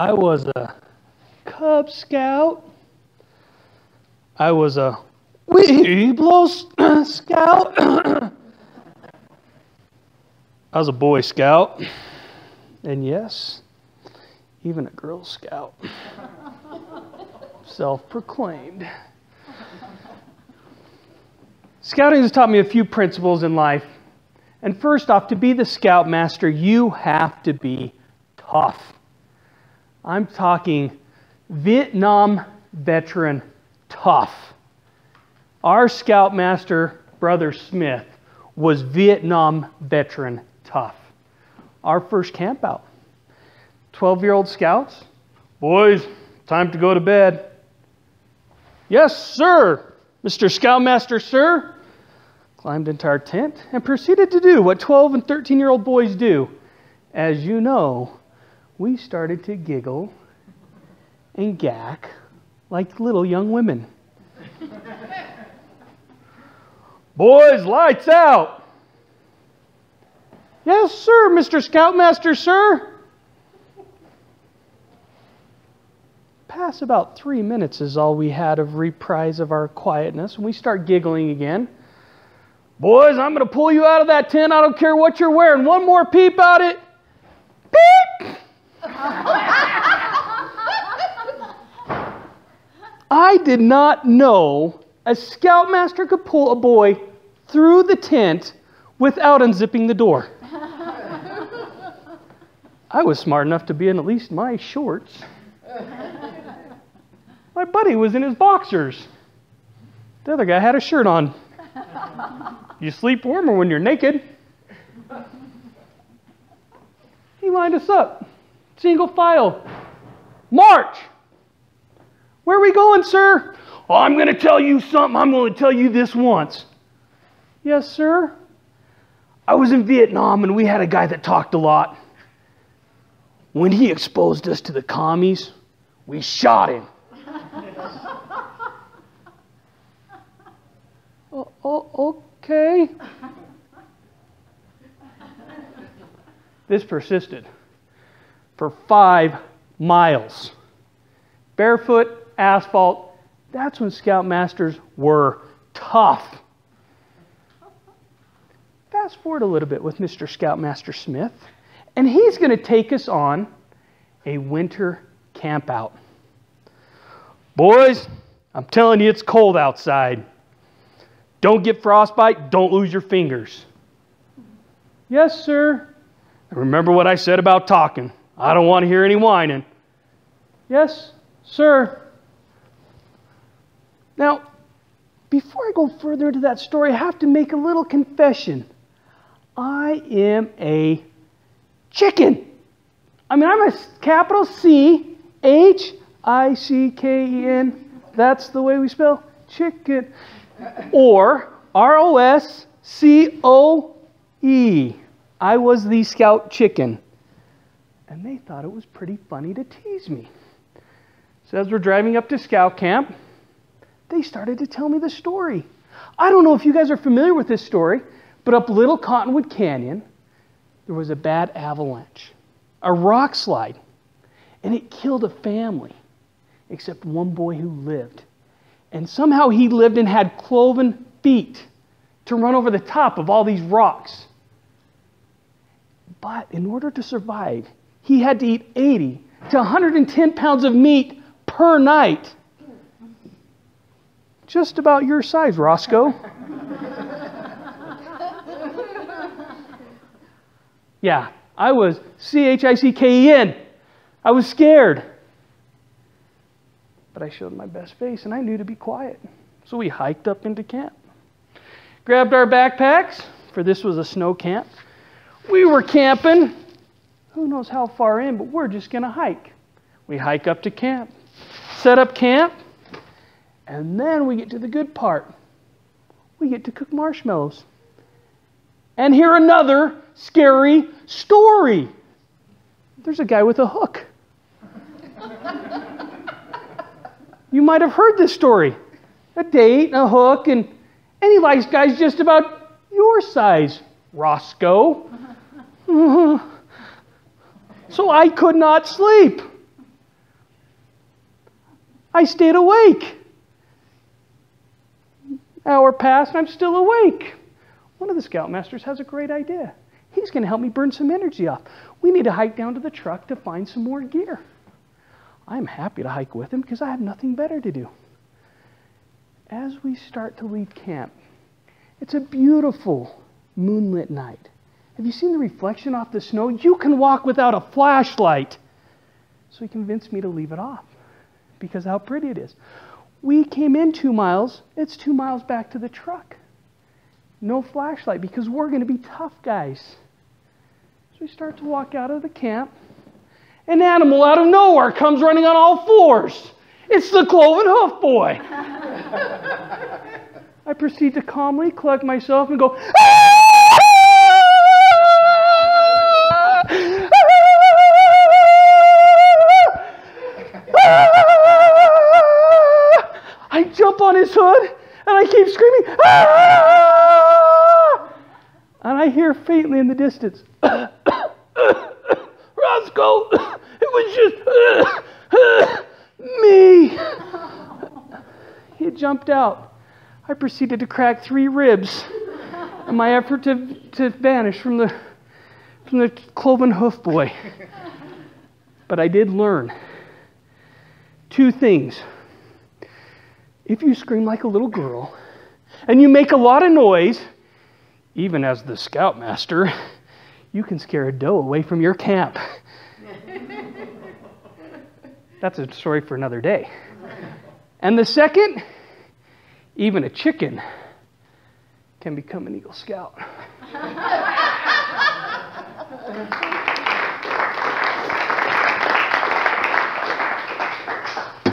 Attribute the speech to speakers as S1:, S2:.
S1: I was a Cub Scout. I was a Weeblo Scout. I was a Boy Scout. And yes, even a Girl Scout. Self-proclaimed. Scouting has taught me a few principles in life. And first off, to be the Scoutmaster, you have to be tough. I'm talking Vietnam veteran tough. Our Scoutmaster, Brother Smith, was Vietnam veteran tough. Our first camp out. 12-year-old scouts. Boys, time to go to bed. Yes, sir, Mr. Scoutmaster, sir. Climbed into our tent and proceeded to do what 12 and 13-year-old boys do. As you know, we started to giggle and gack like little young women. Boys, lights out. Yes, sir, Mr. Scoutmaster, sir. Past about 3 minutes is all we had of reprise of our quietness, and we start giggling again. Boys, I'm going to pull you out of that tent. I don't care what you're wearing. One more peep at it. Peep! I did not know a Scoutmaster could pull a boy through the tent without unzipping the door. I was smart enough to be in at least my shorts. My buddy was in his boxers. The other guy had a shirt on. You sleep warmer when you're naked. He lined us up. Single file. March! Where are we going, sir? Oh, I'm going to tell you something. I'm going to tell you this once. Yes, sir? I was in Vietnam and we had a guy that talked a lot. When he exposed us to the commies, we shot him. Okay. This persisted for 5 miles. Barefoot, asphalt. That's when Scoutmasters were tough. Fast forward a little bit with Mr. Scoutmaster Smith, and he's going to take us on a winter camp out. Boys, I'm telling you, it's cold outside. Don't get frostbite. Don't lose your fingers. Yes, sir. And remember what I said about talking. I don't want to hear any whining. Yes, sir. Now, before I go further into that story, I have to make a little confession. I am a chicken. I mean, I'm a capital C-H-I-C-K-E-N. That's the way we spell chicken. Or R-O-S-C-O-E. I was the scout chicken. And they thought it was pretty funny to tease me. So as we're driving up to scout camp, they started to tell me the story. I don't know if you guys are familiar with this story, but up Little Cottonwood Canyon, there was a bad avalanche, a rock slide, and it killed a family, except one boy who lived. And somehow he lived and had cloven feet to run over the top of all these rocks. But in order to survive, he had to eat 80 to 110 pounds of meat per night. Just about your size, Roscoe. Yeah, I was C-H-I-C-K-E-N. I was scared. But I showed my best face, and I knew to be quiet. So we hiked up into camp. Grabbed our backpacks, for this was a snow camp. We were camping. Who knows how far in, but we're just going to hike. We hike up to camp. Set up camp. And then we get to the good part. We get to cook marshmallows. And hear another scary story. There's a guy with a hook. You might have heard this story. A date, a hook, and he likes guys just about your size, Roscoe. So I could not sleep. I stayed awake. Hour passed and I'm still awake. One of the scoutmasters has a great idea. He's going to help me burn some energy off. We need to hike down to the truck to find some more gear. I'm happy to hike with him because I have nothing better to do. As we start to leave camp, it's a beautiful moonlit night. Have you seen the reflection off the snow? You can walk without a flashlight. So he convinced me to leave it off because of how pretty it is. We came in 2 miles. It's 2 miles back to the truck. No flashlight because we're going to be tough guys. So we start to walk out of the camp. An animal out of nowhere comes running on all fours. It's the cloven hoof boy. I proceed to calmly collect myself and go, "Ah! I jump on his hood and I keep screaming, "Ah!" And I hear faintly in the distance, "Roscoe, it was just me." He had jumped out. I proceeded to crack 3 ribs in my effort to vanish from the cloven hoof boy. But I did learn 2 things. If you scream like a little girl and you make a lot of noise, even as the scoutmaster, you can scare a doe away from your camp. That's a story for another day. And the second, even a chicken can become an Eagle Scout.